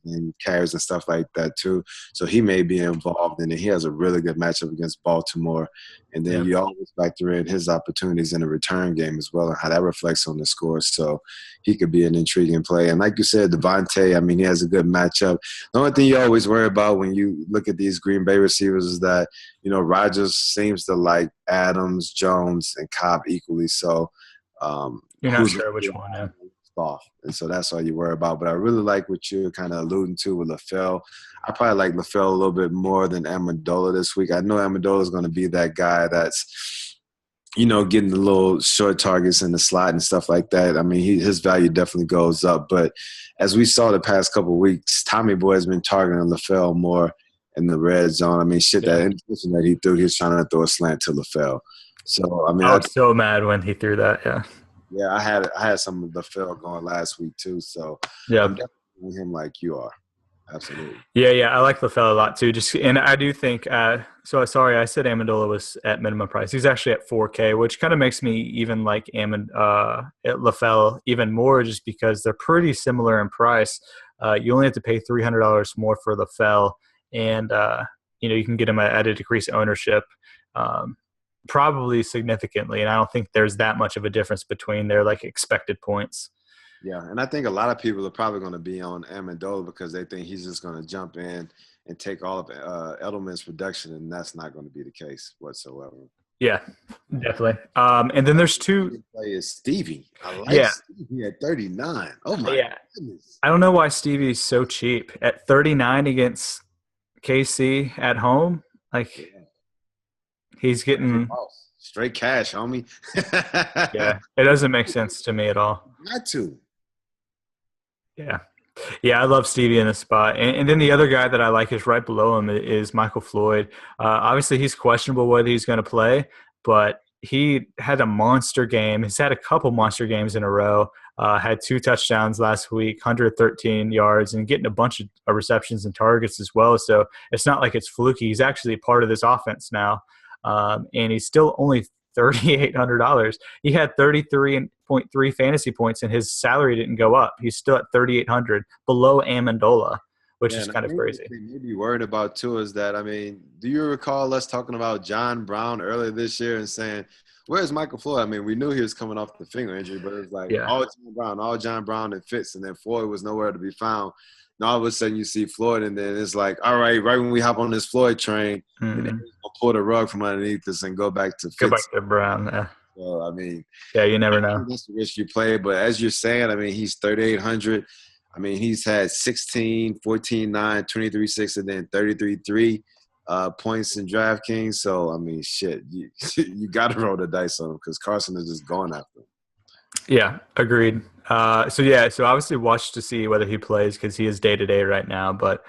S2: And carries and stuff like that too. So he may be involved in it. He has a really good matchup against Baltimore. And then you always factor in his opportunities in the return game as well and how that reflects on the score. So he could be an intriguing play. And like you said, Devontae, I mean, he has a good matchup. The only thing you always worry about when you look at these Green Bay receivers is that, Rodgers seems to like Adams, Jones, and Cobb equally. So
S1: You're not sure which one. Yeah.
S2: Off. And so that's all you worry about. But I really like what you're kind of alluding to with LaFell. I probably like LaFell a little bit more than Amendola this week. I know Amendola is going to be that guy that's, getting the little short targets in the slot and stuff like that. I mean, his value definitely goes up. But as we saw the past couple of weeks, Tommy Boy has been targeting LaFell more in the red zone. I mean, that interception that he threw, he was trying to throw a slant to LaFell. So, I mean,
S1: I was so mad when he threw that. Yeah.
S2: Yeah, I had some of the fill going last week too, so
S1: yeah,
S2: I'm definitely with him like you are. Absolutely.
S1: Yeah, I like LaFell a lot too. And I do think. So sorry, I said Amendola was at minimum price. He's actually at 4K, which kind of makes me even like LaFell even more, just because they're pretty similar in price. You only have to pay $300 more for LaFell, and you can get him at a decreased ownership. Probably significantly, and I don't think there's that much of a difference between their like expected points.
S2: Yeah, and I think a lot of people are probably going to be on Amendola because they think he's just going to jump in and take all of Edelman's production, and that's not going to be the case whatsoever.
S1: Yeah, definitely. And then there's two.
S2: Play is Stevie. I like Stevie at 39. Oh my goodness!
S1: I don't know why Stevie's so cheap at 39 against KC at home. Like. He's getting
S2: straight cash, homie.
S1: Yeah, it doesn't make sense to me at all.
S2: Not to.
S1: Yeah, I love Stevie in this spot. And then the other guy that I like is right below him is Michael Floyd. Obviously, he's questionable whether he's going to play, but he had a monster game. He's had a couple monster games in a row. Had 2 touchdowns last week, 113 yards, and getting a bunch of receptions and targets as well. So it's not like it's fluky. He's actually part of this offense now, and he's still only $3,800. He had 33.3 fantasy points, and his salary didn't go up. He's still at 3,800, below Amendola, which
S2: Yeah,
S1: is
S2: and I
S1: kind of
S2: think what
S1: crazy.
S2: they may be worried about too is that, I mean, do you recall us talking about John Brown earlier this year and saying, where's Michael Floyd? I mean, we knew he was coming off the finger injury, but it was like
S1: Yeah.
S2: all John Brown and Fitz, and then Floyd was nowhere to be found. And all of a sudden you see Floyd, and then it's like, all right when we hop on this Floyd train, then they're
S1: Mm.
S2: gonna pull the rug from underneath us and go back to
S1: Go back
S2: Fitz.
S1: to Brown. Yeah.
S2: So, I mean,
S1: Yeah, you never
S2: I
S1: know.
S2: think that's the risk you play. But as you're saying, I mean, he's 3,800. I mean, he's had 16, 14, 9, 23, 6, and then 33, 3 points in DraftKings. So, I mean, shit, you got to roll the dice on him because Carson is just going after him.
S1: Yeah, agreed. So obviously watch to see whether he plays because he is day to day right now. But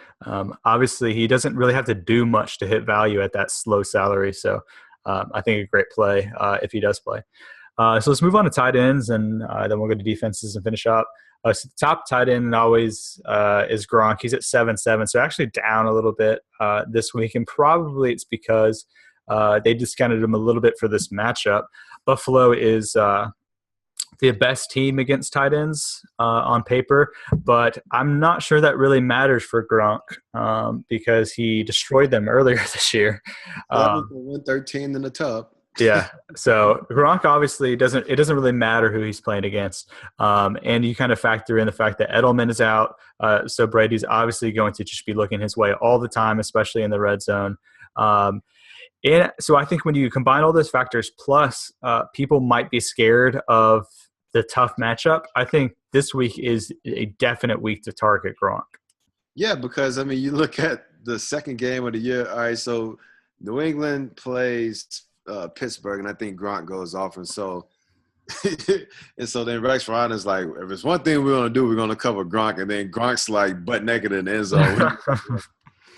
S1: obviously he doesn't really have to do much to hit value at that slow salary. So I think a great play if he does play. So let's move on to tight ends, and then we'll go to defenses and finish up. So the top tight end always is Gronk. He's at 7-7, so actually down a little bit this week, and probably it's because they discounted him a little bit for this matchup. Buffalo is the best team against tight ends on paper, but I'm not sure that really matters for Gronk because he destroyed them earlier this year.
S2: 7 for 113 in the tub.
S1: Yeah. So Gronk obviously doesn't. It doesn't really matter who he's playing against, and you kind of factor in the fact that Edelman is out. So Brady's obviously going to just be looking his way all the time, especially in the red zone. And so I think when you combine all those factors, plus people might be scared of the tough matchup. I think this week is a definite week to target Gronk.
S2: Yeah, because, I mean, you look at the second game of the year. All right, so New England plays Pittsburgh, and I think Gronk goes off. And so then Rex Ryan is like, if it's one thing we're going to do, we're going to cover Gronk. And then Gronk's like butt naked in the end zone.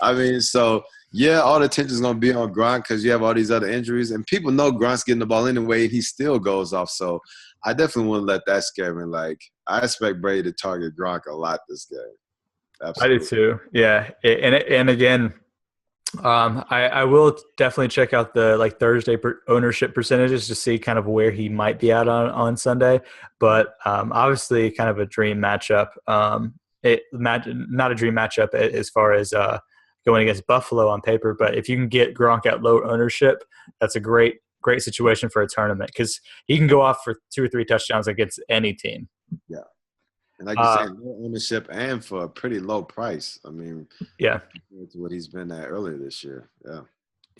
S2: I mean, so, yeah, all the attention is going to be on Gronk because you have all these other injuries. And people know Gronk's getting the ball anyway, and he still goes off. So I definitely wouldn't let that scare me. Like, I expect Brady to target Gronk a lot this game.
S1: I do
S2: Absolutely.
S1: too. Yeah, and again, I will definitely check out the Thursday ownership percentages to see kind of where he might be at on Sunday. But obviously, kind of a dream matchup. Not a dream matchup as far as going against Buffalo on paper, but if you can get Gronk at low ownership, that's a great situation for a tournament because he can go off for 2 or 3 touchdowns against any team.
S2: Yeah. And like you
S1: Uh,
S2: said, no ownership and for a pretty low price. I mean,
S1: yeah.
S2: compared to what he's been at earlier this year. Yeah.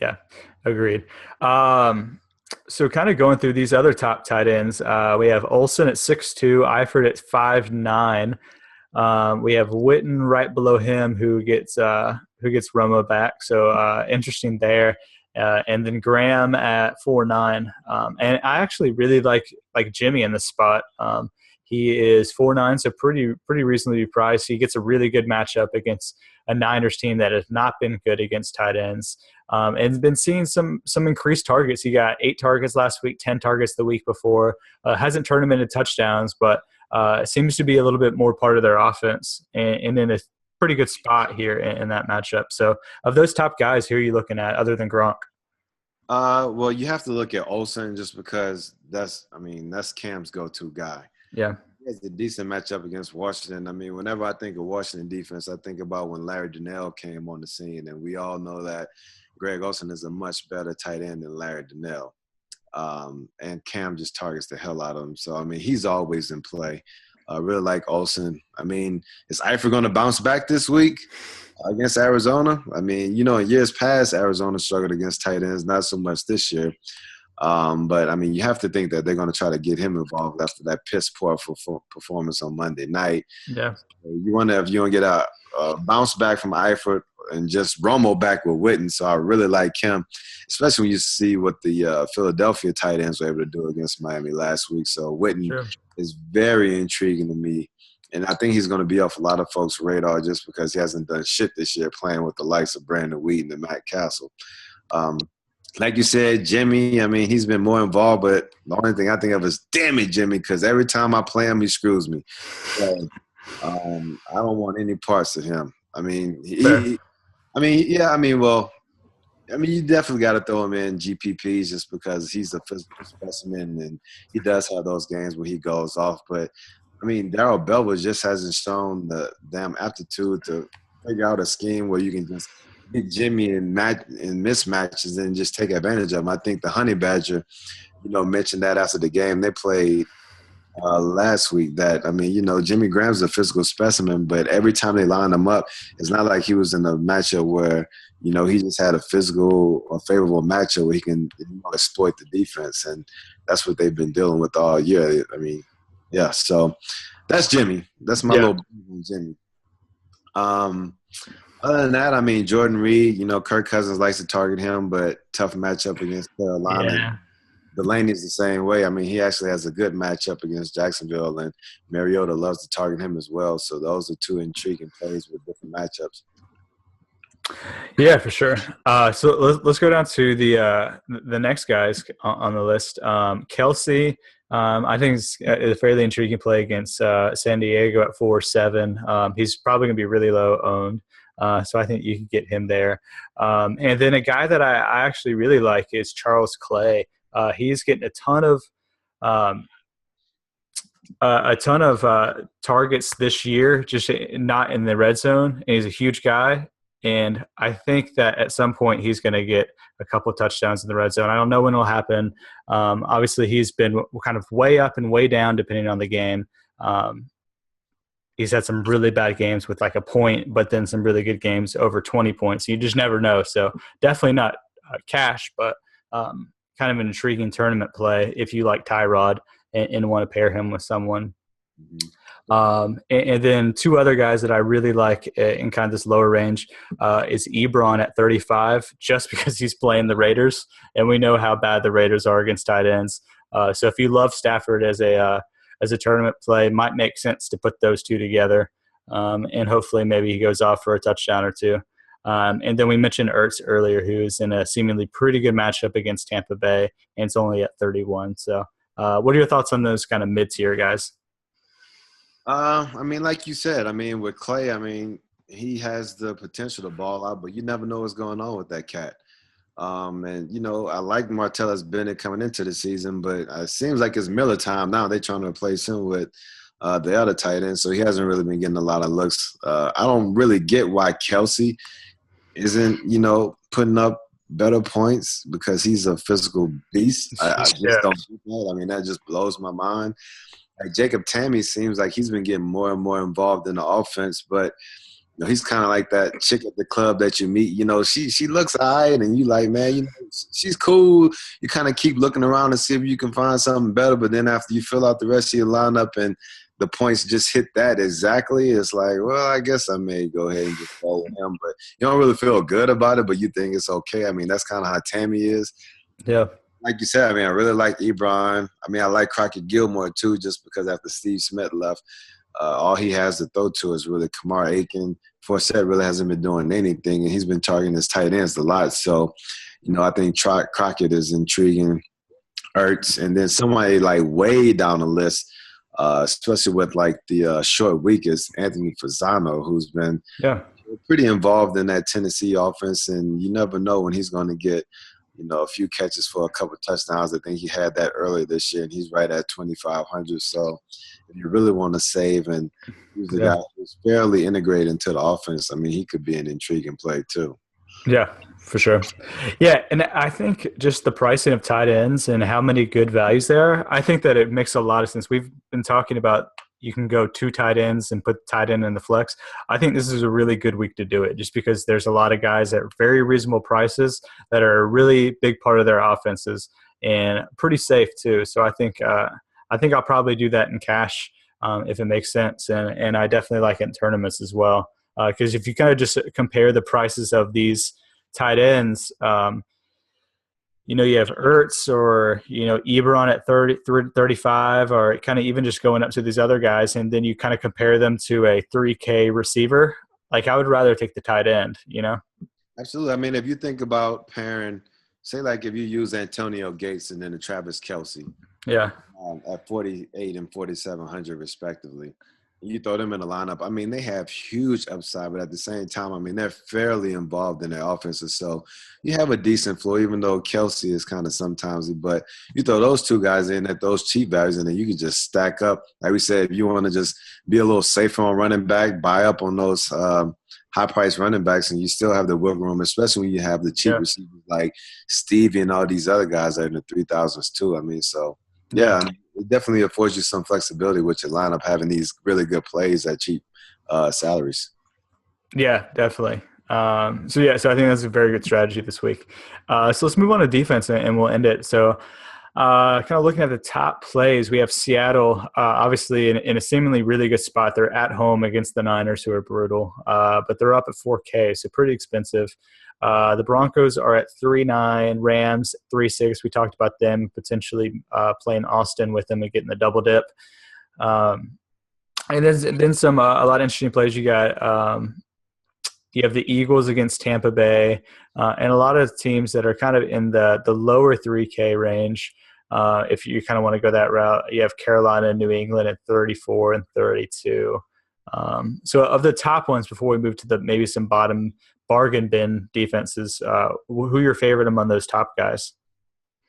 S1: Yeah, agreed. So kind of going through these other top tight ends, we have Olsen at 6'2", Eifert at 5'9". We have Witten right below him, who gets Romo back. So interesting there. And then Graham at 4'9". And I actually really like Jimmy in this spot. He is 4'9", so pretty reasonably priced. He gets a really good matchup against a Niners team that has not been good against tight ends, and been seeing some increased targets. He got 8 targets last week, 10 targets the week before. Hasn't turned them into touchdowns, but seems to be a little bit more part of their offense, and in a pretty good spot here in that matchup. So, of those top guys, who are you looking at other than Gronk?
S2: Well, you have to look at Olsen just because that's Cam's go-to guy.
S1: Yeah.
S2: He has a decent matchup against Washington. I mean, whenever I think of Washington defense, I think about when Larry Donnell came on the scene, and we all know that Greg Olsen is a much better tight end than Larry Donnell. And Cam just targets the hell out of him. So, I mean, he's always in play. I really like Olsen. I mean, is Eifert going to bounce back this week against Arizona? I mean, in years past, Arizona struggled against tight ends, not so much this year. But, I mean, you have to think that they're going to try to get him involved after that piss-poor performance on Monday night.
S1: Yeah.
S2: You wonder if you don't get a bounce back from Eifert and just Romo back with Witten. So I really like him, especially when you see what the Philadelphia tight ends were able to do against Miami last week. So Witten is very intriguing to me. And I think he's going to be off a lot of folks' radar just because he hasn't done shit this year playing with the likes of Brandon Wheaton and Matt Castle. like you said, Jimmy, I mean, he's been more involved, but the only thing I think of is, damn it, Jimmy, because every time I play him, he screws me. So I don't want any parts of him. I mean,
S1: Fair.
S2: I mean, yeah, I mean, well, I mean, you definitely got to throw him in GPPs just because he's a physical specimen and he does have those games where he goes off. But I mean, Darrell Belvin just hasn't shown the damn aptitude to figure out a scheme where you can just get Jimmy in mismatches and just take advantage of him. I think the Honey Badger, mentioned that after the game. They played last week that, I mean, Jimmy Graham's a physical specimen, but every time they line him up, it's not like he was in a matchup where, he just had a physical or favorable matchup where he can exploit the defense. And that's what they've been dealing with all year. I mean, yeah, so that's Jimmy. That's my
S1: Yeah.
S2: little Jimmy. Other than that, I mean, Jordan Reed, Kirk Cousins likes to target him, but tough matchup against Carolina.
S1: Yeah.
S2: Delaney's the same way. I mean, he actually has a good matchup against Jacksonville, and Mariota loves to target him as well. So those are two intriguing plays with different matchups.
S1: Yeah, for sure. So let's go down to the next guys on the list. Kelsey, I think is a fairly intriguing play against San Diego at 4-7. He's probably going to be really low owned. So I think you can get him there. And then a guy that I actually really like is Charles Clay. He's getting um, a ton of targets this year, just not in the red zone. And he's a huge guy. And I think that at some point he's going to get a couple of touchdowns in the red zone. I don't know when it'll happen. Obviously, he's been kind of way up and way down depending on the game. He's had some really bad games with like a point, but then some really good games over 20 points. You just never know. So definitely not cash, but kind of an intriguing tournament play if you like Tyrod and want to pair him with someone.
S2: Mm-hmm.
S1: And then two other guys that I really like in kind of this lower range is Ebron at 35, just because he's playing the Raiders, and we know how bad the Raiders are against tight ends. So if you love Stafford as a tournament play, it might make sense to put those two together, and hopefully maybe he goes off for a touchdown or two. And then we mentioned Ertz earlier, who's in a seemingly pretty good matchup against Tampa Bay, and it's only at 31. So what are your thoughts on those kind of mid-tier guys?
S2: I mean, like you said, I mean, with Clay, I mean, he has the potential to ball out, but you never know what's going on with that cat. And, I like Martellus Bennett coming into the season, but it seems like it's Miller time now. They're trying to replace him with the other tight end, so he hasn't really been getting a lot of looks. I don't really get why Kelsey isn't, putting up better points because he's a physical beast. I just
S1: Yeah.
S2: don't get that. I mean, that just blows my mind. Like Jacob Tammy seems like he's been getting more and more involved in the offense, but he's kind of like that chick at the club that you meet. She looks all right, and you like, man, she's cool. You kind of keep looking around to see if you can find something better, but then after you fill out the rest of your lineup and the points just hit that exactly, it's like, well, I guess I may go ahead and just follow him, but you don't really feel good about it, but you think it's okay. I mean, that's kind of how Tammy is.
S1: Yeah.
S2: Like you said, I mean, I really like Ebron. I mean, I like Crockett Gilmore too, just because after Steve Smith left, all he has to throw to is really Kamar Aiken. Forsett really hasn't been doing anything, and he's been targeting his tight ends a lot. So, I think Crockett is intriguing. Ertz, and then somebody like way down the list, especially with like the short week, is Anthony Fasano, who's been pretty involved in that Tennessee offense, and you never know when he's going to get a few catches for a couple of touchdowns. I think he had that earlier this year, and he's right at 2,500. So if you really want to save and use the guy who's fairly integrated into the offense, I mean, he could be an intriguing play too.
S1: Yeah, for sure. Yeah, and I think just the pricing of tight ends and how many good values there, I think that it makes a lot of sense. We've been talking about you can go two tight ends and put tight end in the flex. I think this is a really good week to do it just because there's a lot of guys at very reasonable prices that are a really big part of their offenses and pretty safe too. So I think I'll probably do that in cash if it makes sense. And I definitely like it in tournaments as well. Because if you kind of just compare the prices of these tight ends, you have Ertz or, Ebron at 30, 35, or kind of even just going up to these other guys, and then you kind of compare them to a 3K receiver. Like, I would rather take the tight end,
S2: Absolutely. I mean, if you think about pairing say like if you use Antonio Gates and then the Travis Kelce
S1: Yeah.
S2: at 48 and 4,700 respectively. You throw them in the lineup. I mean, they have huge upside, but at the same time, I mean, they're fairly involved in their offenses. So you have a decent floor, even though Kelsey is kind of sometimes. But you throw those two guys in at those cheap values, and then you can just stack up. Like we said, if you want to just be a little safer on running back, buy up on those high-priced running backs, and you still have the wiggle room, especially when you have the cheap receivers like Stevie and all these other guys that are in the 3,000s too. I mean, so – yeah, I mean, it definitely affords you some flexibility with your lineup, having these really good plays at cheap salaries.
S1: Yeah, definitely. So I think that's a very good strategy this week. So let's move on to defense and we'll end it. So kind of looking at the top plays, we have Seattle, obviously in a seemingly really good spot. They're at home against the Niners, who are brutal, but they're up at 4K, so pretty expensive. The Broncos are at 3.9, Rams 3.6. We talked about them potentially playing Austin with them and getting the double dip. And then some a lot of interesting plays. You got you have the Eagles against Tampa Bay, and a lot of teams that are kind of in the lower 3K range. If you kind of want to go that route, you have Carolina and New England at 34 and 32. So of the top ones, before we move to maybe some bottom bargain bin defenses, who your favorite among those top guys?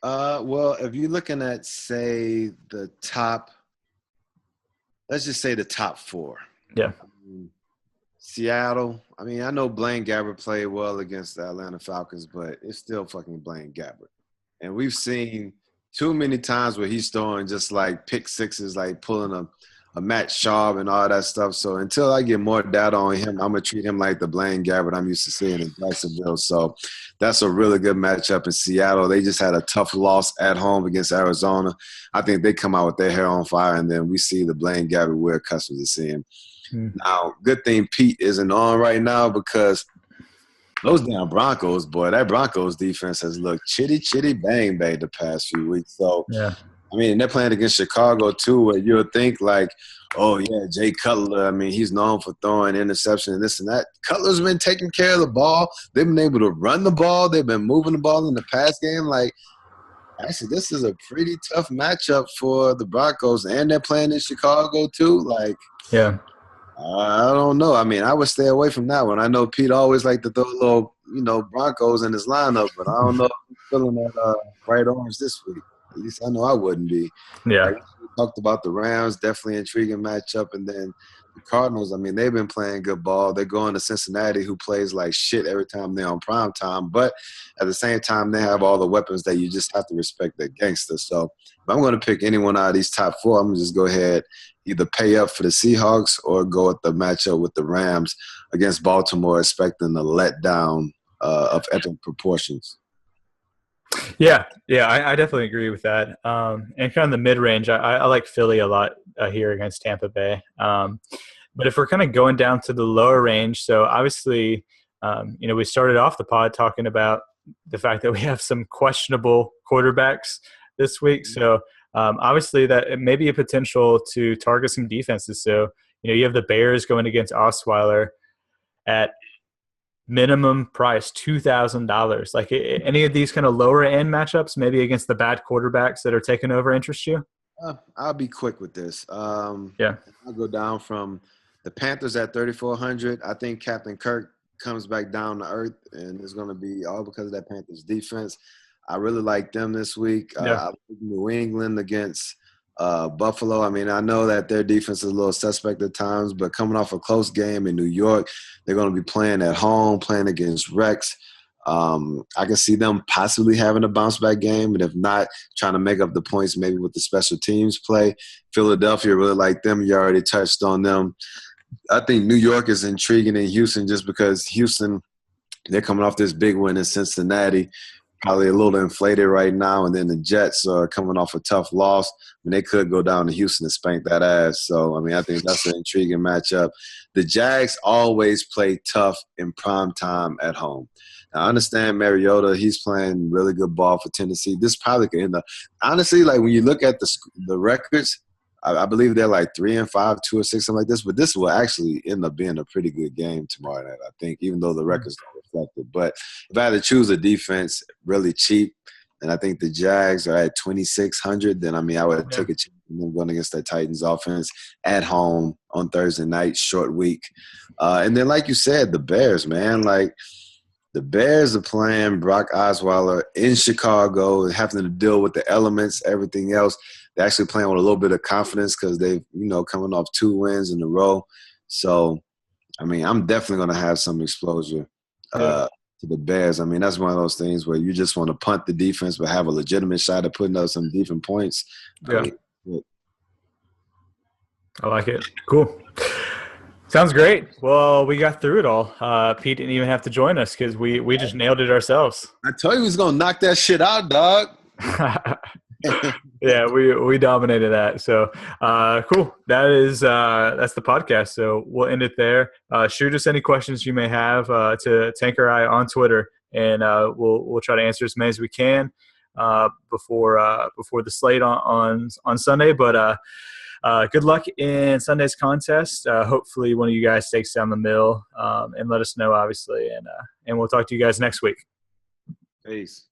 S2: Well, if you're looking at, say, the top, let's just say the top four.
S1: Yeah.
S2: Seattle, I mean, I know Blaine Gabbert played well against the Atlanta Falcons, but it's still fucking Blaine Gabbert. And we've seen too many times where he's throwing just like pick sixes, like pulling a Matt Schaub and all that stuff. So until I get more data on him, I'm going to treat him like the Blaine Gabbert I'm used to seeing in Jacksonville. So that's a really good matchup in Seattle. They just had a tough loss at home against Arizona. I think they come out with their hair on fire, and then we see the Blaine Gabbert we're accustomed to seeing. Now, good thing Pete isn't on right now, because those damn Broncos, boy, that Broncos defense has looked chitty bang the past few weeks. So,
S1: yeah.
S2: I mean, they're playing against Chicago too, where you'll think like, oh yeah, Jay Cutler. I mean, he's known for throwing interception and this and that. Cutler's been taking care of the ball. They've been able to run the ball. They've been moving the ball in the pass game. Like, actually, this is a pretty tough matchup for the Broncos, and they're playing in Chicago too. Like,
S1: yeah.
S2: I don't know. I mean, I would stay away from that one. I know Pete always liked to throw a little, Broncos in his lineup, but I don't know if he's feeling that bright orange this week. At least I know I wouldn't be.
S1: Yeah.
S2: Like we talked about the Rams, definitely intriguing matchup. And then the Cardinals, I mean, they've been playing good ball. They're going to Cincinnati, who plays like shit every time they're on prime time. But at the same time, they have all the weapons that you just have to respect their gangsters. So if I'm going to pick anyone out of these top four, I'm going to just go ahead, either pay up for the Seahawks or go with the matchup with the Rams against Baltimore, expecting a letdown of epic proportions.
S1: Yeah, I definitely agree with that. And kind of the mid-range, I like Philly a lot here against Tampa Bay. But if we're kind of going down to the lower range, so obviously, we started off the pod talking about the fact that we have some questionable quarterbacks this week. So obviously that it may be a potential to target some defenses. So, you have the Bears going against Osweiler at minimum price $2,000. Like any of these kind of lower end matchups, maybe against the bad quarterbacks that are taking over, interest you?
S2: I'll be quick with this.
S1: Yeah,
S2: I'll go down from the Panthers at 3,400. I think Captain Kirk comes back down to earth, and it's going to be all because of that Panthers defense. I really like them this week. I like New England against Buffalo. I mean, I know that their defense is a little suspect at times, but coming off a close game in New York, they're going to be playing at home, playing against Rex. I can see them possibly having a bounce-back game, and if not, trying to make up the points maybe with the special teams play. Philadelphia, really like them. You already touched on them. I think New York is intriguing in Houston just because Houston, they're coming off this big win in Cincinnati, probably a little inflated right now, and then the Jets are coming off a tough loss. I mean, they could go down to Houston and spank that ass. So, I mean, I think that's an intriguing matchup. The Jags always play tough in prime time at home. Now, I understand Mariota. He's playing really good ball for Tennessee. This probably could end up – honestly, like when you look at the records, I believe they're like 3-5, 2-6, something like this. But this will actually end up being a pretty good game tomorrow night, I think, even though the records don't reflected. But if I had to choose a defense really cheap, and I think the Jags are at 2,600, then, I mean, I would take a chance on them going against the Titans offense at home on Thursday night, short week. And then, like you said, the Bears, man. Like, the Bears are playing Brock Osweiler in Chicago, having to deal with the elements, everything else. They're actually playing with a little bit of confidence because they've, coming off 2 wins in a row. So, I mean, I'm definitely going to have some exposure to the Bears. I mean, that's one of those things where you just want to punt the defense but have a legitimate shot at putting up some decent points.
S1: Yeah. I like it. Cool. Sounds great. Well, we got through it all. Pete didn't even have to join us because we just nailed it ourselves.
S2: I told you he was going to knock that shit out, dog.
S1: Yeah, we dominated that. So cool. That's the podcast. So we'll end it there. Shoot us any questions you may have to Tank or I on Twitter, and we'll try to answer as many as we can before the slate on Sunday. But good luck in Sunday's contest. Hopefully one of you guys takes down the mill, and let us know, obviously. And we'll talk to you guys next week.
S2: Peace.